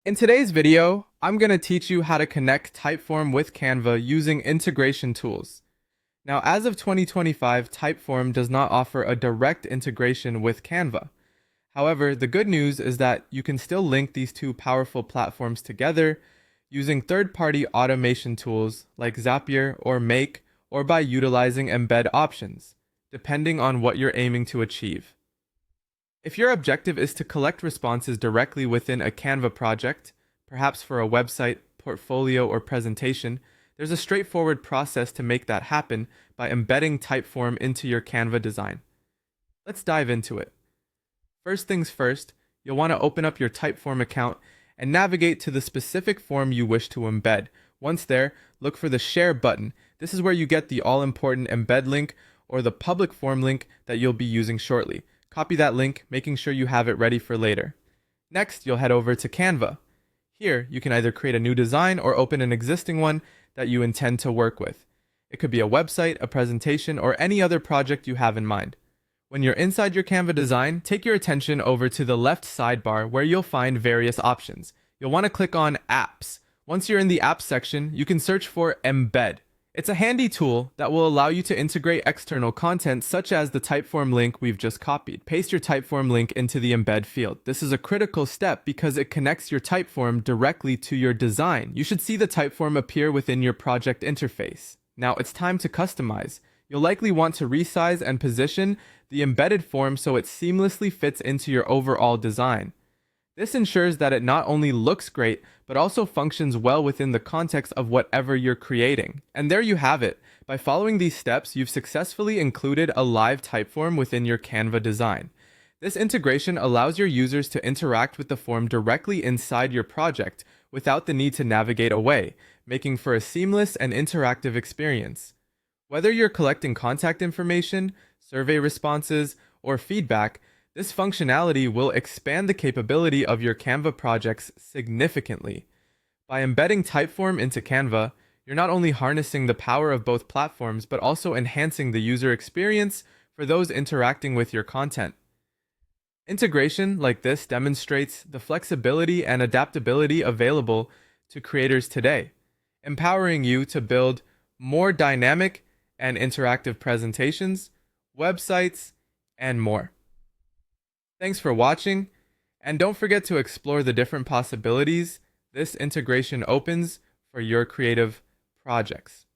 In today's video, I'm going to teach you how to connect Typeform with Canva using integration tools. Now, as of 2025, Typeform does not offer a direct integration with Canva. However, the good news is that you can still link these two powerful platforms together using third-party automation tools like Zapier or Make, or by utilizing embed options, depending on what you're aiming to achieve. If your objective is to collect responses directly within a Canva project, perhaps for a website, portfolio, or presentation, there's a straightforward process to make that happen by embedding Typeform into your Canva design. Let's dive into it. First things first, you'll want to open up your Typeform account and navigate to the specific form you wish to embed. Once there, look for the Share button. This is where you get the all-important embed link or the public form link that you'll be using shortly. Copy that link, making sure you have it ready for later. Next, you'll head over to Canva. Here, you can either create a new design or open an existing one that you intend to work with. It could be a website, a presentation, or any other project you have in mind. When you're inside your Canva design, take your attention over to the left sidebar where you'll find various options. You'll want to click on Apps. Once you're in the Apps section, you can search for Embed. It's a handy tool that will allow you to integrate external content such as the Typeform link we've just copied. Paste your Typeform link into the embed field. This is a critical step because it connects your Typeform directly to your design. You should see the Typeform appear within your project interface. Now it's time to customize. You'll likely want to resize and position the embedded form so it seamlessly fits into your overall design. This ensures that it not only looks great, but also functions well within the context of whatever you're creating. And there you have it. By following these steps, you've successfully included a live Typeform within your Canva design. This integration allows your users to interact with the form directly inside your project without the need to navigate away, making for a seamless and interactive experience. Whether you're collecting contact information, survey responses, or feedback, this functionality will expand the capability of your Canva projects significantly. By embedding Typeform into Canva, you're not only harnessing the power of both platforms, but also enhancing the user experience for those interacting with your content. Integration like this demonstrates the flexibility and adaptability available to creators today, empowering you to build more dynamic and interactive presentations, websites, and more. Thanks for watching, and don't forget to explore the different possibilities this integration opens for your creative projects.